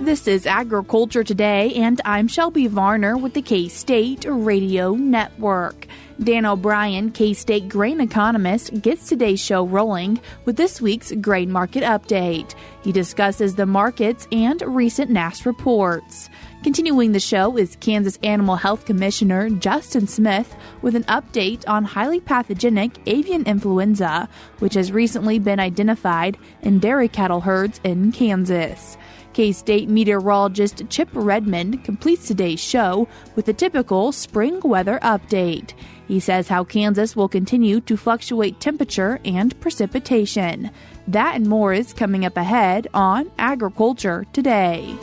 This is Agriculture Today, and I'm Shelby Varner with the K-State Radio Network. Dan O'Brien, K-State grain economist, gets today's show rolling with this week's grain market update. He discusses the markets and recent NASS reports. Continuing the show is Kansas Animal Health Commissioner Justin Smith with an update on highly pathogenic avian influenza, which has recently been identified in dairy cattle herds in Kansas. K-State meteorologist Chip Redmond completes today's show with a typical spring weather update. He says how Kansas will continue to fluctuate temperature and precipitation. That and more is coming up ahead on Agriculture Today.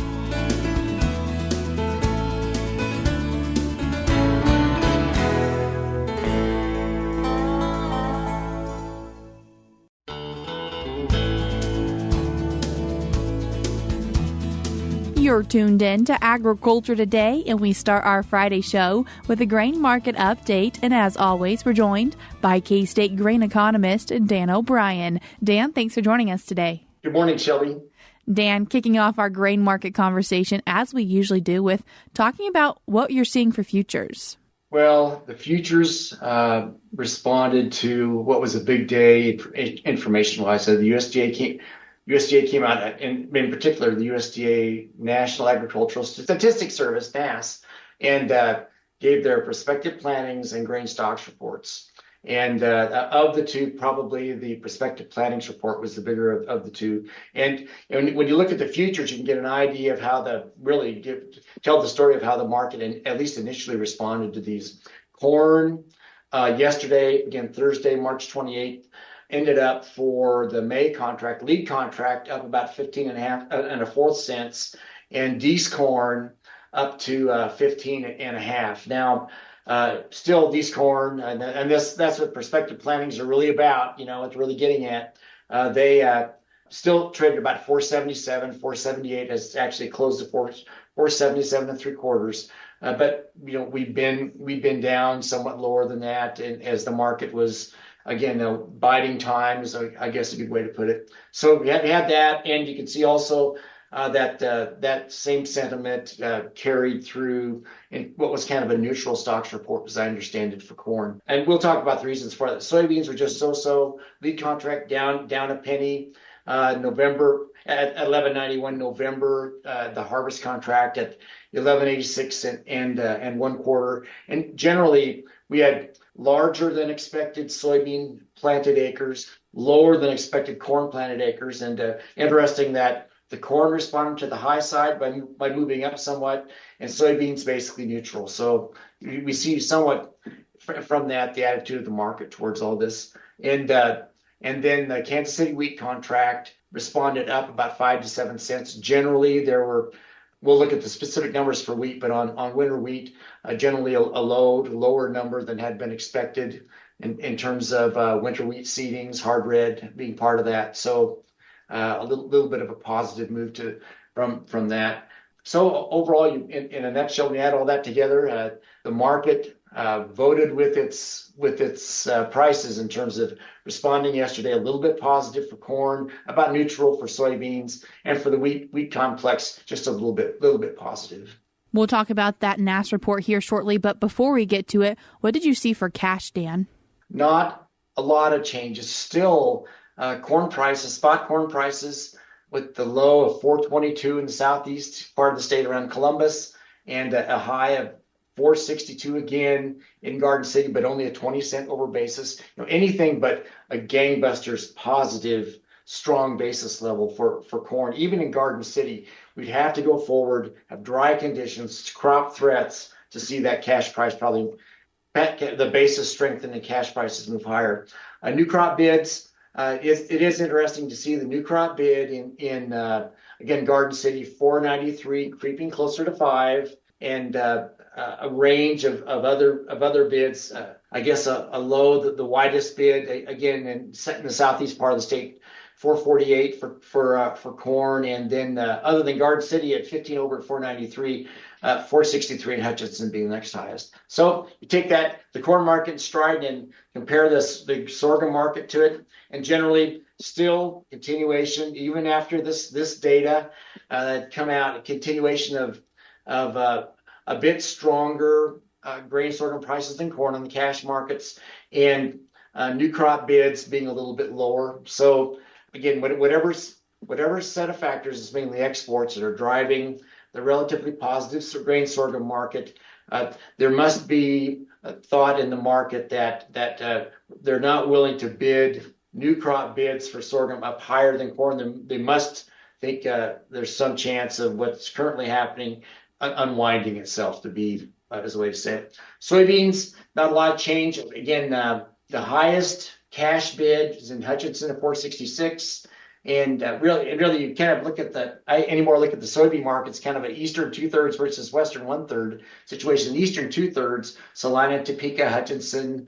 You're tuned in to Agriculture Today, and we start our Friday show with a grain market update. And as always, we're joined by K-State grain economist Dan O'Brien. Dan, thanks for joining us today. Good morning, Shelby. Dan, kicking off our grain market conversation, as we usually do, with talking about what you're seeing for futures. Well, the futures responded to what was a big day information-wise. So the USDA came out, and in particular, the USDA National Agricultural Statistics Service, NASS, and gave their Prospective Plantings and grain stocks reports. And of the two, probably the Prospective Plantings report was the bigger of the two. And when you look at the futures, you can get an idea of how tell the story of how the market, at least initially, responded to these. Corn yesterday, again Thursday, March 28th. Ended up for the May contract, lead contract, up about 15.4 cents, and D's corn up to 15.5. Now, still D's corn, and that's what Prospective Plantings are really about. It's really getting at. They still traded about 477, 478 has actually closed at 477 and 3/4. But we've been down somewhat lower than that, and as the market was. Again, biding time is, I guess, a good way to put it. So we had that, and you can see also that same sentiment carried through in what was kind of a neutral stocks report, as I understand it, for corn. And we'll talk about the reasons for that. Soybeans were just so. Lead contract down a penny. November at 11.91. November, the harvest contract at 11.86 and 1/4. And generally, we had larger than expected soybean planted acres, lower than expected corn planted acres, and interesting that the corn responded to the high side by moving up somewhat, and soybeans basically neutral. So we see somewhat from that the attitude of the market towards all this, and then the Kansas City wheat contract responded up about 5 to 7 cents. Generally, we'll look at the specific numbers for wheat, but on winter wheat, generally a lower number than had been expected in terms of winter wheat seedings, hard red being part of that. So a little bit of a positive move from that. So overall, in a nutshell, when you add all that together, the market voted with its prices in terms of responding yesterday a little bit positive for corn, about neutral for soybeans, and for the wheat complex just a little bit positive. We'll talk about that NASS report here shortly, but before we get to it, what did you see for cash, Dan? Not a lot of changes. Still, corn prices, spot corn prices, with the low of 422 in the southeast part of the state around Columbus, and a high of 462 again in Garden City, but only a 20-cent over basis. Anything but a gangbusters positive, strong basis level for corn. Even in Garden City, we'd have to go forward, have dry conditions, crop threats to see that cash price probably, the basis strengthen and cash prices move higher. New crop bids, it is interesting to see the new crop bid in again, Garden City, 493, creeping closer to 5, and a range of other bids. I guess a low, the widest bid again in the southeast part of the state, 448 for corn, and then other than Garden City at 15 over at 493, 463 in Hutchinson being the next highest. So you take the corn market in stride and compare the sorghum market to it, and generally still continuation even after this data that come out, a continuation of a bit stronger grain sorghum prices than corn on the cash markets, and new crop bids being a little bit lower. So again, whatever set of factors is mainly exports that are driving the relatively positive grain sorghum market, there must be a thought in the market that they're not willing to bid new crop bids for sorghum up higher than corn. They must think there's some chance of what's currently happening unwinding itself, to be as a way to say it. Soybeans, not a lot of change. Again, the highest cash bid is in Hutchinson at 466. And really, you kind of look at look at the soybean market. It's kind of an eastern 2/3 versus western 1/3 situation. The eastern 2/3, Salina, Topeka, Hutchinson,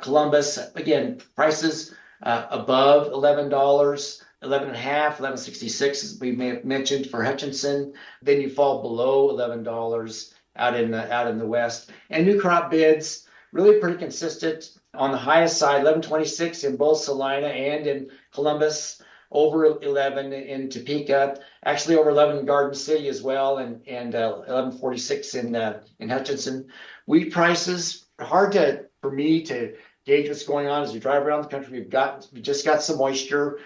Columbus. Again, prices above $11, 11.5, 11.66, as we may have mentioned for Hutchinson. Then you fall below $11 out in the west. And new crop bids really pretty consistent on the highest side, 11.26 in both Salina and in Columbus, over 11 in Topeka, actually over 11 in Garden City as well, and 11.46 in Hutchinson. Wheat prices, hard for me to gauge what's going on as we drive around the country. We just got some moisture.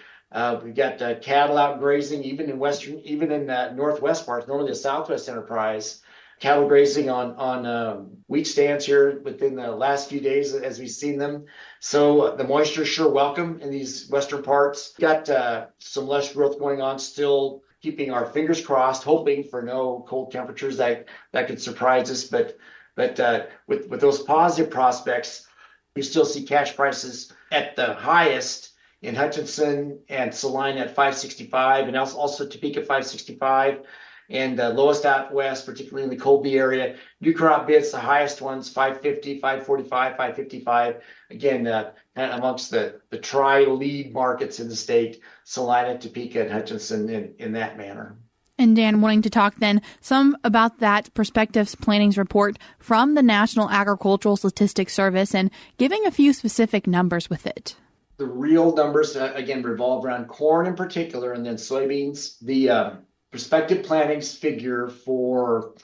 We've got cattle out grazing, even in northwest parts, normally the southwest enterprise. Cattle grazing on wheat stands here within the last few days as we've seen them. So the moisture is sure welcome in these western parts. Got some lush growth going on, still keeping our fingers crossed, hoping for no cold temperatures that could surprise us. But with those positive prospects, we still see cash prices at the highest in Hutchinson and Salina at 565, and also Topeka 565. And lowest out west, particularly in the Colby area. New crop bids, the highest ones, 550, 545, 555. Again, kind of amongst the tri-lead markets in the state, Salina, Topeka, and Hutchinson in that manner. And Dan, wanting to talk then some about that Prospective Plantings report from the National Agricultural Statistics Service and giving a few specific numbers with it. The real numbers, again, revolve around corn in particular, and then soybeans. The Prospective Plantings figure for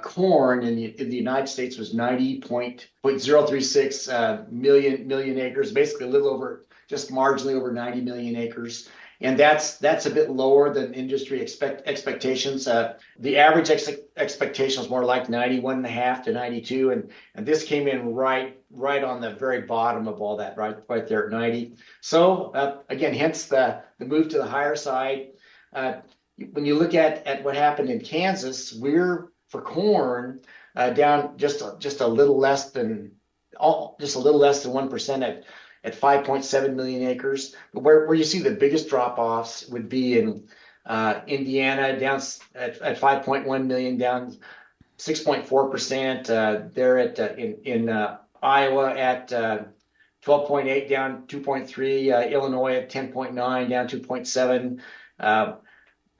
corn in the United States was 90.036 million acres, basically a little over, just marginally over 90 million acres. And that's a bit lower than industry expectations. The average expectation was more like 91.5 to 92, and this came in right on the very bottom of all that, right there at 90. So again, hence the move to the higher side. When you look at what happened in Kansas, we're for corn down just a little less than 1% at 5.7 million acres. But where you see the biggest drop-offs would be in Indiana, down at 5.1 million, down 6.4%. There in Iowa at 12.8, down 2.3. Illinois at 10.9, down 2.7.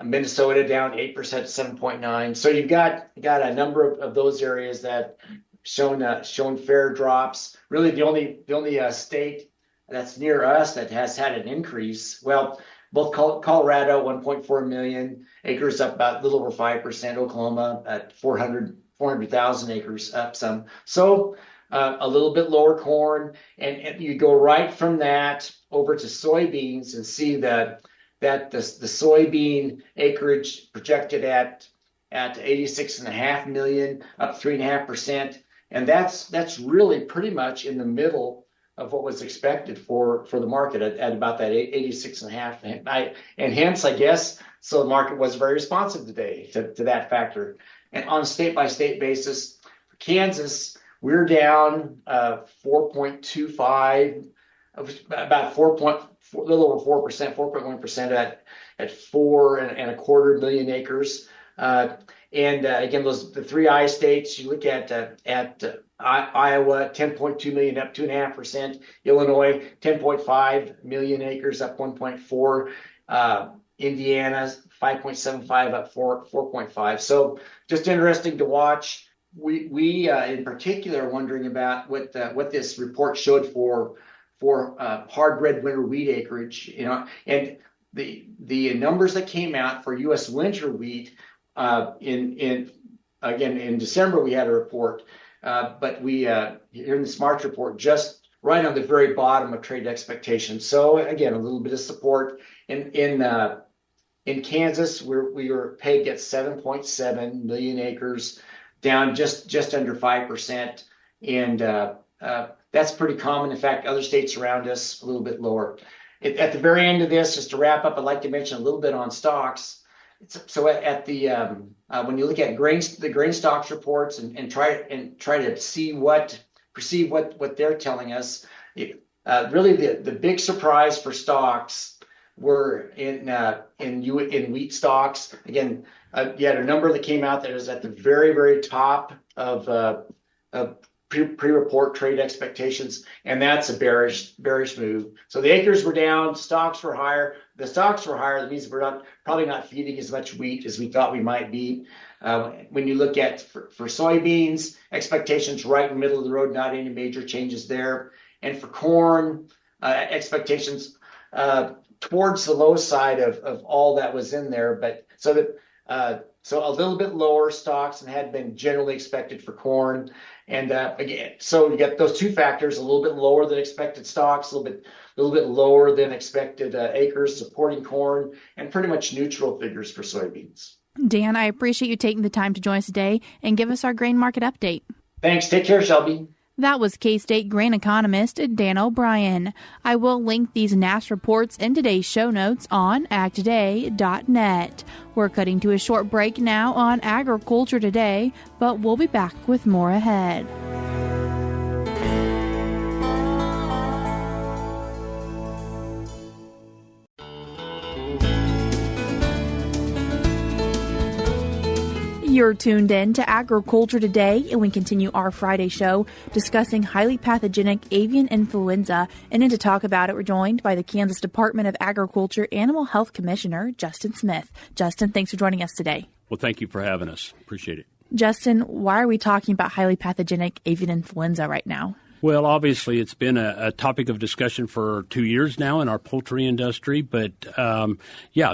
Minnesota down 8% to 7.9. So you've got a number of those areas that shown fair drops. Really, the only state that's near us that has had an increase. Well, both Colorado 1.4 million acres, up about a little over 5%. Oklahoma at 400,000 acres, up some. So a little bit lower corn, and you go right from that over to soybeans and see that the soybean acreage projected at 86.5 million, up 3.5%, and that's really pretty much in the middle of what was expected for the market at about that 86.5, and hence I guess so the market was very responsive today to that factor. And on a state by state basis, for Kansas, we're down 4.25, about a little over 4%, 4.1% at 4.25 million acres. And again, the three I states, you look at Iowa, 10.2 million, up 2.5%. Illinois, 10.5 million acres, up 1.4. Indiana, 5.75, up 4.5. So just interesting to watch. We in particular are wondering about what this report showed for hard red winter wheat acreage, and the numbers that came out for U.S. winter wheat in December we had a report, but we here in this March report just right on the very bottom of trade expectations. So again, a little bit of support in Kansas, we were pegged at 7.7 million acres, down just under 5%, and that's pretty common. In fact, other states around us a little bit lower. At the very end of this, just to wrap up, I'd like to mention a little bit on stocks. So at the when you look at the grain stocks reports and try to perceive what they're telling us, really the big surprise for stocks were in wheat stocks. Again, you had a number that came out that was at the very, very top of pre-report trade expectations, and that's a bearish move. So the acres were down, stocks were higher. The stocks were higher. That means we're probably not feeding as much wheat as we thought we might be. When you look at for soybeans, expectations right in the middle of the road, not any major changes there. And for corn, expectations towards the low side of all that was in there, but so a little bit lower stocks than had been generally expected for corn. And again, so you get those two factors: a little bit lower than expected stocks, a little bit lower than expected acres supporting corn, and pretty much neutral figures for soybeans. Dan, I appreciate you taking the time to join us today and give us our grain market update. Thanks. Take care, Shelby. That was K-State grain economist Dan O'Brien. I will link these NASS reports in today's show notes on agtoday.net. We're cutting to a short break now on Agriculture Today, but we'll be back with more ahead. You're tuned in to Agriculture Today, and we continue our Friday show discussing highly pathogenic avian influenza. And to talk about it, we're joined by the Kansas Department of Agriculture Animal Health Commissioner, Justin Smith. Justin, thanks for joining us today. Well, thank you for having us. Appreciate it. Justin, why are we talking about highly pathogenic avian influenza right now? Well, obviously, it's been a topic of discussion for 2 years now in our poultry industry. But,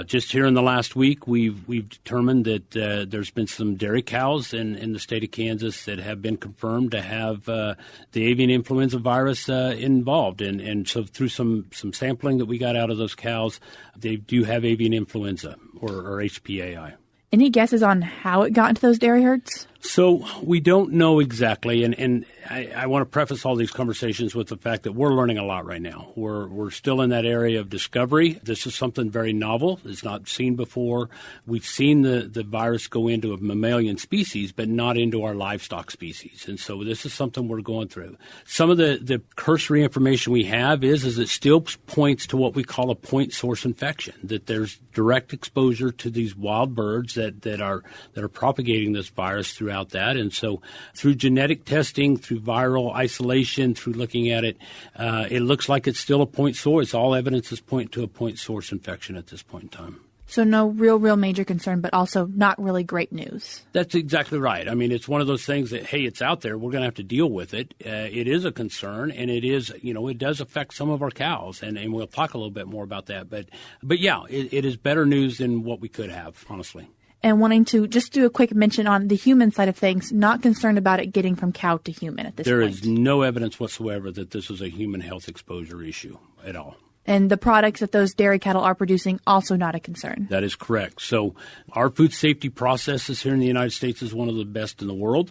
just here in the last week, we've determined that there's been some dairy cows in the state of Kansas that have been confirmed to have the avian influenza virus involved. And so through some sampling that we got out of those cows, they do have avian influenza or HPAI. Any guesses on how it got into those dairy herds? So we don't know exactly, and I want to preface all these conversations with the fact that we're learning a lot right now. We're still in that area of discovery. This is something very novel. It's not seen before. We've seen the virus go into a mammalian species, but not into our livestock species. And so this is something we're going through. Some of the cursory information we have is it still points to what we call a point source infection, that there's direct exposure to these wild birds that are propagating this virus throughout that. And so through genetic testing, through viral isolation, through looking at it, it looks like it's still a point source. All evidence is pointing to a point source infection at this point in time. So no real major concern, but also not really great news. That's exactly right. I mean, it's one of those things that, hey, it's out there. We're going to have to deal with it. It is a concern, and it is, it does affect some of our cows, and we'll talk a little bit more about that. But yeah, it is better news than what we could have, honestly. And wanting to just do a quick mention on the human side of things, not concerned about it getting from cow to human at this point. There is no evidence whatsoever that this is a human health exposure issue at all. And the products that those dairy cattle are producing, also not a concern. That is correct. So our food safety processes here in the United States is one of the best in the world.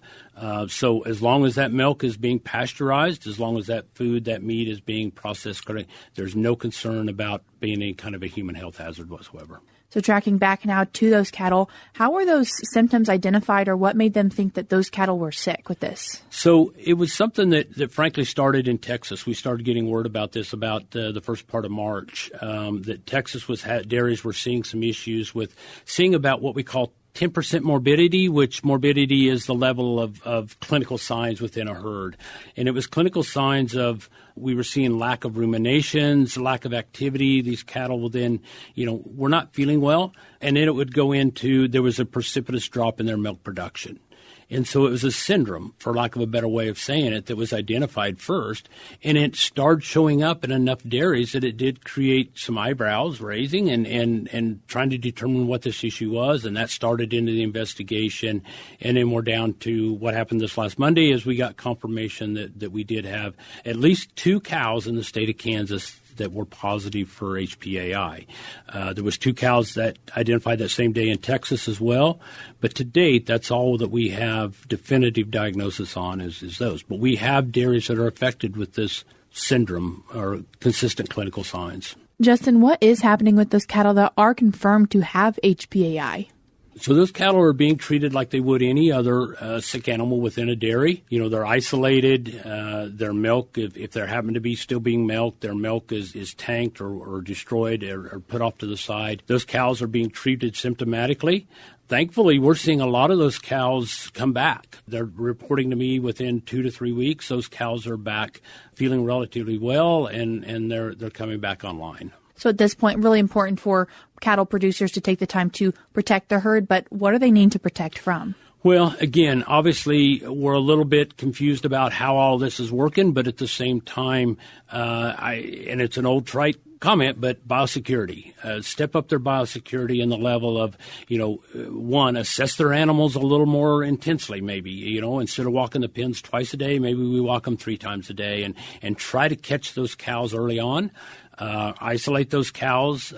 So as long as that milk is being pasteurized, as long as that meat is being processed correctly, there's no concern about being any kind of a human health hazard whatsoever. So tracking back now to those cattle, how were those symptoms identified, or what made them think that those cattle were sick with this? So it was something that frankly started in Texas. We started getting word about this about the first part of March, that Texas dairies were seeing some issues with seeing about what we call 10% morbidity, which morbidity is the level of clinical signs within a herd. And it was clinical signs of, we were seeing lack of ruminations, lack of activity. These cattle will then, were not feeling well. And then it would go into, there was a precipitous drop in their milk production. And so it was a syndrome, for lack of a better way of saying it, that was identified first. And it started showing up in enough dairies that it did create some eyebrows raising and trying to determine what this issue was. And that started into the investigation. And then we're down to what happened this last Monday is we got confirmation that we did have at least 2 cows in the state of Kansas that were positive for HPAI. There was 2 cows that identified that same day in Texas as well. But to date, that's all that we have definitive diagnosis on is those. But we have dairies that are affected with this syndrome or consistent clinical signs. Justin, what is happening with those cattle that are confirmed to have HPAI? So those cattle are being treated like they would any other sick animal within a dairy. They're isolated. Their milk, if there happen to be still being milked, their milk is tanked or destroyed or put off to the side. Those cows are being treated symptomatically. Thankfully, we're seeing a lot of those cows come back. They're reporting to me within 2 to 3 weeks, those cows are back feeling relatively well, and they're coming back online. So at this point, really important for cattle producers to take the time to protect their herd, but what do they need to protect from? Well, again, obviously, we're a little bit confused about how all this is working, but at the same time, and it's an old trite comment, but biosecurity. Step up their biosecurity in the level of, one, assess their animals a little more intensely, maybe, instead of walking the pens twice a day, maybe we walk them 3 times a day and try to catch those cows early on. Isolate those cows,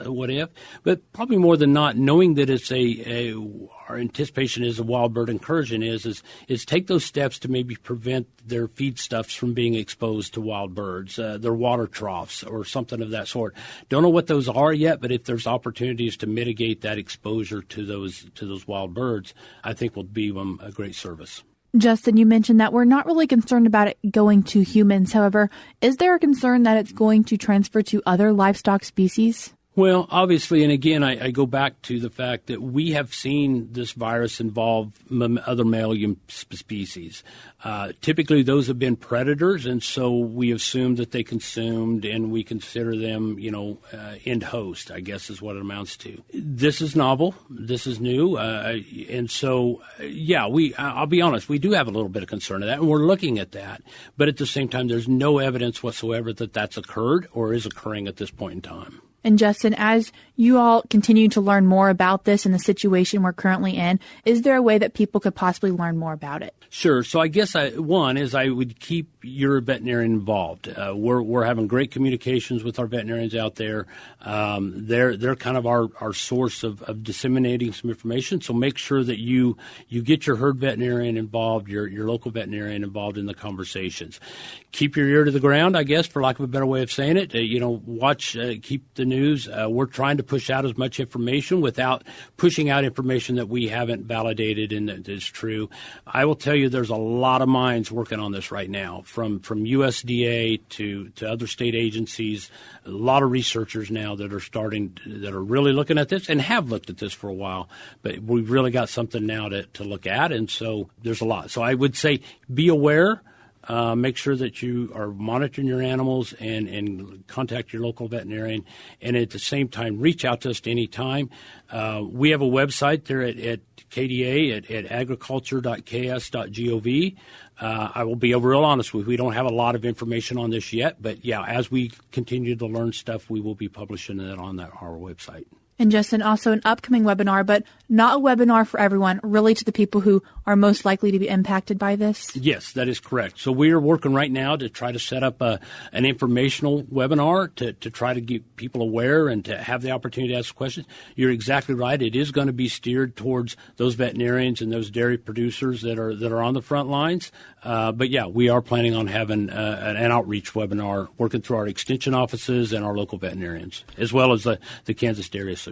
but probably more than not, knowing that it's our anticipation is a wild bird incursion is take those steps to maybe prevent their feedstuffs from being exposed to wild birds, their water troughs or something of that sort. Don't know what those are yet, but if there's opportunities to mitigate that exposure to those wild birds, I think will be them a great service. Justin, you mentioned that we're not really concerned about it going to humans. However, is there a concern that it's going to transfer to other livestock species? Well, obviously, and again, I go back to the fact that we have seen this virus involve other mammalian species. Typically, those have been predators, and so we assume that they consumed, and we consider them, end host, I guess is what it amounts to. This is novel. This is new. And so, I'll be honest, we do have a little bit of concern of that, and we're looking at that. But at the same time, there's no evidence whatsoever that that's occurred or is occurring at this point in time. And Justin, as you all continue to learn more about this and the situation we're currently in, is there a way that people could possibly learn more about it? Sure. So I guess I would keep your veterinarian involved. We're having great communications with our veterinarians out there. They're kind of our source of disseminating some information. So make sure that you get your herd veterinarian involved, your local veterinarian involved in the conversations. Keep your ear to the ground, I guess, for lack of a better way of saying it. Watch, keep the news. We're trying to push out as much information without pushing out information that we haven't validated and that is true. I will tell you there's a lot of minds working on this right now, from USDA to other state agencies, a lot of researchers now that are really looking at this and have looked at this for a while. But we've really got something now to look at, and so there's a lot. So I would say be aware. Make sure that you are monitoring your animals and contact your local veterinarian. And at the same time, reach out to us any time. We have a website there at KDA at agriculture.ks.gov. I will be real honest with you. We don't have a lot of information on this yet. But, as we continue to learn stuff, we will be publishing it on our website. And Justin, also an upcoming webinar, but not a webinar for everyone, really to the people who are most likely to be impacted by this? Yes, that is correct. So we are working right now to try to set up an informational webinar to try to get people aware and to have the opportunity to ask questions. You're exactly right. It is going to be steered towards those veterinarians and those dairy producers that are on the front lines. But we are planning on having an outreach webinar, working through our extension offices and our local veterinarians, as well as the Kansas Dairy Association.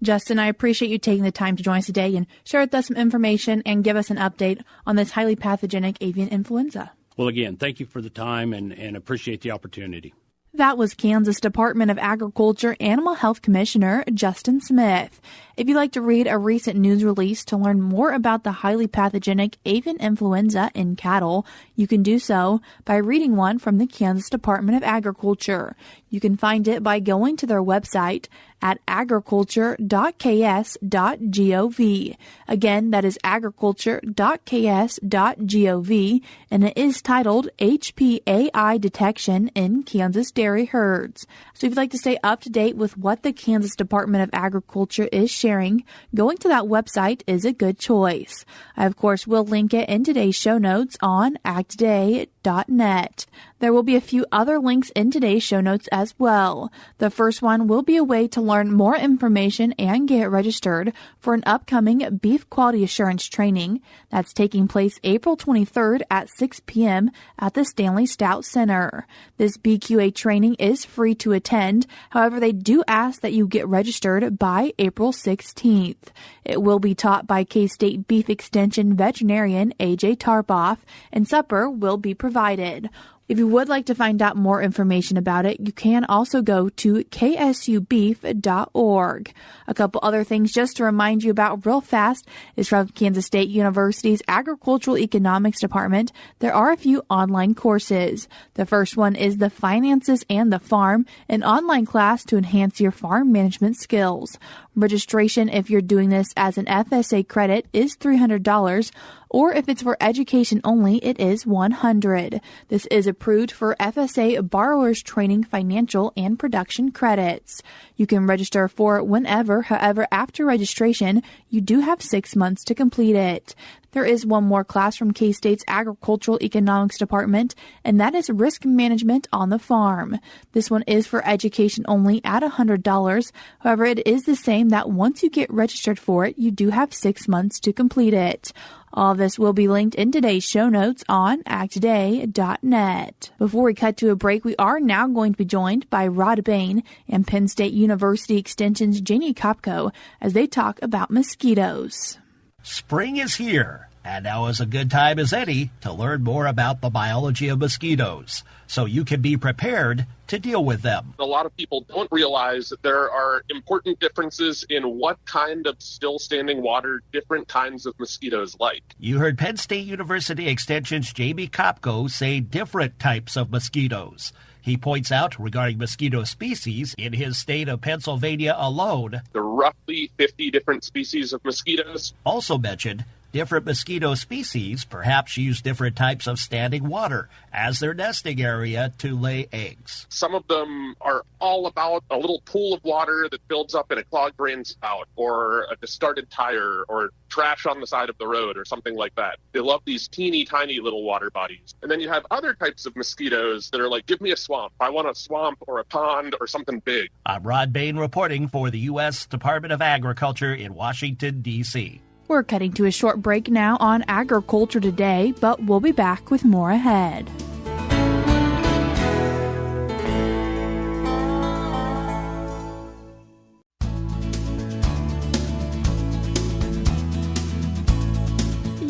Justin, I appreciate you taking the time to join us today and share with us some information and give us an update on this highly pathogenic avian influenza. Well, again, thank you for the time and appreciate the opportunity. That was Kansas Department of Agriculture Animal Health Commissioner Justin Smith. If you'd like to read a recent news release to learn more about the highly pathogenic avian influenza in cattle, you can do so by reading one from the Kansas Department of Agriculture. You can find it by going to their website at agriculture.ks.gov. Again, that is agriculture.ks.gov, and it is titled HPAI Detection in Kansas Dairy Herds. So if you'd like to stay up to date with what the Kansas Department of Agriculture is sharing, going to that website is a good choice. I, of course, will link it in today's show notes on agtoday.net. There will be a few other links in today's show notes as well. The first one will be a way to learn more information and get registered for an upcoming beef quality assurance training that's taking place April 23rd at 6 p.m. at the Stanley Stout Center. This BQA training is free to attend. However, they do ask that you get registered by April 16th. It will be taught by K-State Beef Extension veterinarian A.J. Tarpoff, and supper will be provided. If you would like to find out more information about it, you can also go to ksubeef.org. A couple other things just to remind you about real fast is from Kansas State University's Agricultural Economics Department. There are a few online courses. The first one is The Finances and the Farm, an online class to enhance your farm management skills. Registration, if you're doing this as an FSA credit, is $300. Or if it's for education only, it is $100. This is approved for FSA borrowers training financial and production credits. You can register for it whenever. However, after registration, you do have 6 months to complete it. There is one more class from K-State's Agricultural Economics Department, and that is Risk Management on the Farm. This one is for education only at $100. However, it is the same that once you get registered for it, you do have 6 months to complete it. All this will be linked in today's show notes on agtoday.net. Before we cut to a break, we are now going to be joined by Rod Bain and Penn State University Extension's Janie Kopko as they talk about mosquitoes. Spring is here, and now is a good time as any to learn more about the biology of mosquitoes, so you can be prepared to deal with them. A lot of people don't realize that there are important differences in what kind of still standing water different kinds of mosquitoes like. You heard Penn State University Extension's Jamie Kopko say different types of mosquitoes. He points out regarding mosquito species in his state of Pennsylvania alone, there are roughly 50 different species of mosquitoes. Also mentioned, different mosquito species perhaps use different types of standing water as their nesting area to lay eggs. Some of them are all about a little pool of water that builds up in a clogged drain spout, or a discarded tire, or trash on the side of the road, or something like that. They love these teeny tiny little water bodies. And then you have other types of mosquitoes that are like, give me a swamp. I want a swamp or a pond or something big. I'm Rod Bain reporting for the U.S. Department of Agriculture in Washington, D.C. We're cutting to a short break now on Agriculture Today, but we'll be back with more ahead.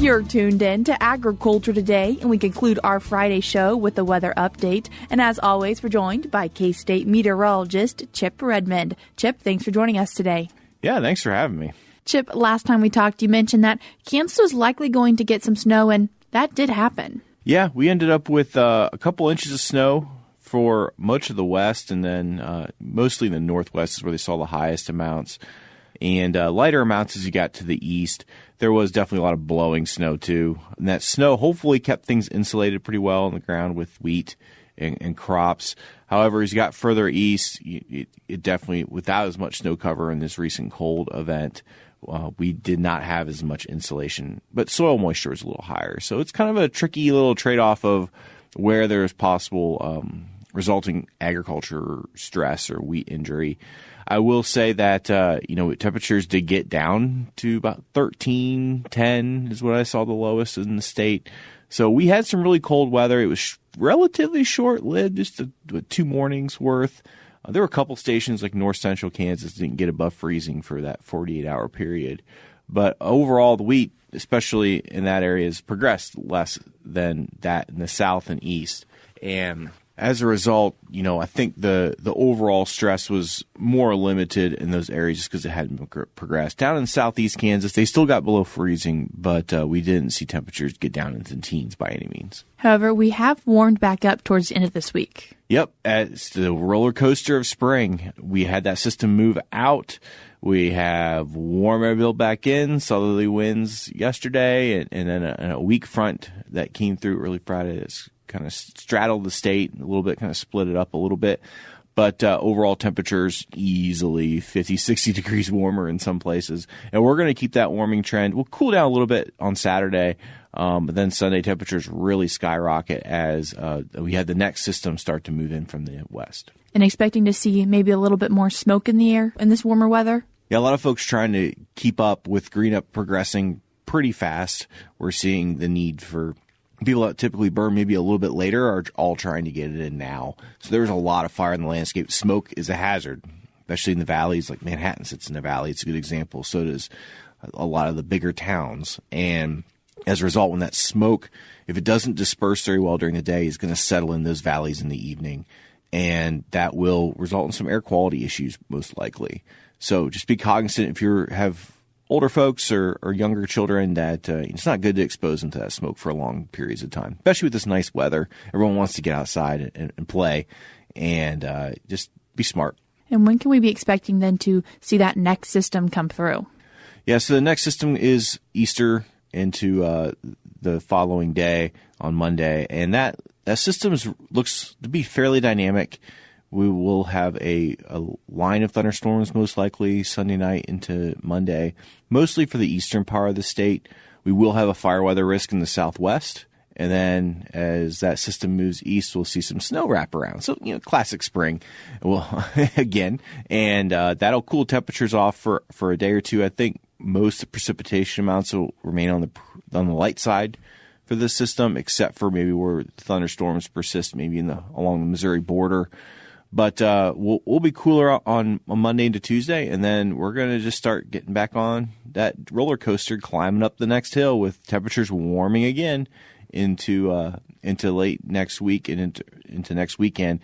You're tuned in to Agriculture Today, and we conclude our Friday show with the weather update. And as always, we're joined by K-State meteorologist Chip Redmond. Chip, thanks for joining us today. Yeah, thanks for having me. Chip, last time we talked, you mentioned that Kansas was likely going to get some snow, and that did happen. Yeah, we ended up with a couple inches of snow for much of the west, and then mostly in the northwest is where they saw the highest amounts, and lighter amounts as you got to the east. There was definitely a lot of blowing snow, too. And that snow hopefully kept things insulated pretty well on the ground with wheat and crops. However, as you got further east, it definitely, without as much snow cover in this recent cold event, we did not have as much insulation, but soil moisture was a little higher. So it's kind of a tricky little trade-off of where there's possible resulting agriculture stress or wheat injury. I will say that, temperatures did get down to about 13, 10 is what I saw the lowest in the state. So we had some really cold weather. It was relatively short-lived, just 2 mornings worth. There were a couple stations like north central Kansas didn't get above freezing for that 48-hour period. But overall, the wheat, especially in that area, has progressed less than that in the south and east. And As a result, I think the overall stress was more limited in those areas just because it hadn't progressed. Down in southeast Kansas, they still got below freezing, but we didn't see temperatures get down into the teens by any means. However, we have warmed back up towards the end of this week. Yep, it's the roller coaster of spring. We had that system move out. We have warm air build back in, southerly winds yesterday, and then a weak front that came through early Friday that's kind of straddled the state a little bit, kind of split it up a little bit. But overall temperatures easily 50, 60 degrees warmer in some places. And we're going to keep that warming trend. We'll cool down a little bit on Saturday, but then Sunday temperatures really skyrocket as we had the next system start to move in from the west. And expecting to see maybe a little bit more smoke in the air in this warmer weather? Yeah, a lot of folks trying to keep up with green up progressing pretty fast. We're seeing the need for people that typically burn maybe a little bit later are all trying to get it in now. So there's a lot of fire in the landscape. Smoke is a hazard, especially in the valleys. Like Manhattan sits in a valley. It's a good example. So does a lot of the bigger towns. And as a result, when that smoke, if it doesn't disperse very well during the day, is going to settle in those valleys in the evening. And that will result in some air quality issues, most likely. So just be cognizant if you have older folks or younger children that it's not good to expose them to that smoke for long periods of time, especially with this nice weather. Everyone wants to get outside and play, and just be smart. And when can we be expecting then to see that next system come through? Yeah, so the next system is Easter into the following day on Monday, and that system looks to be fairly dynamic. We will have a line of thunderstorms most likely Sunday night into Monday, mostly for the eastern part of the state. We will have a fire weather risk in the southwest. And then as that system moves east, we'll see some snow wrap around. So, classic spring again. And that'll cool temperatures off for a day or two. I think most precipitation amounts will remain on the light side for this system, except for maybe where thunderstorms persist, maybe along the Missouri border. But we'll be cooler on Monday into Tuesday, and then we're going to just start getting back on that roller coaster, climbing up the next hill with temperatures warming again into late next week and into next weekend.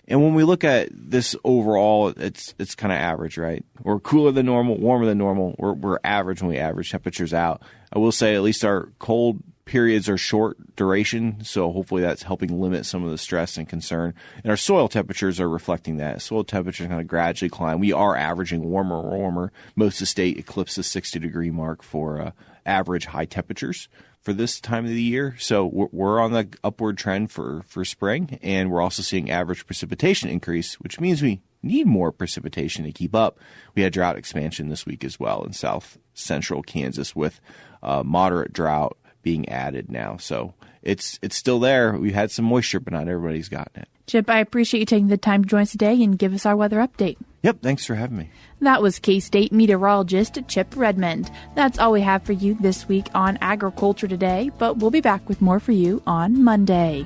And when we look at this overall, it's kind of average, right? We're cooler than normal, warmer than normal. We're average when we average temperatures out. I will say at least our cold periods are short duration, so hopefully that's helping limit some of the stress and concern. And our soil temperatures are reflecting that. Soil temperatures kind of gradually climb. We are averaging warmer and warmer. Most of the state eclipses the 60-degree mark for average high temperatures for this time of the year. So we're on the upward trend for spring, and we're also seeing average precipitation increase, which means we need more precipitation to keep up. We had drought expansion this week as well in south central Kansas with moderate drought being added now. So it's still there. We've had some moisture, but not everybody's gotten it. Chip, I appreciate you taking the time to join us today and give us our weather update. Yep, thanks for having me. That was K-State meteorologist Chip Redmond. That's all we have for you this week on Agriculture Today, but we'll be back with more for you on Monday.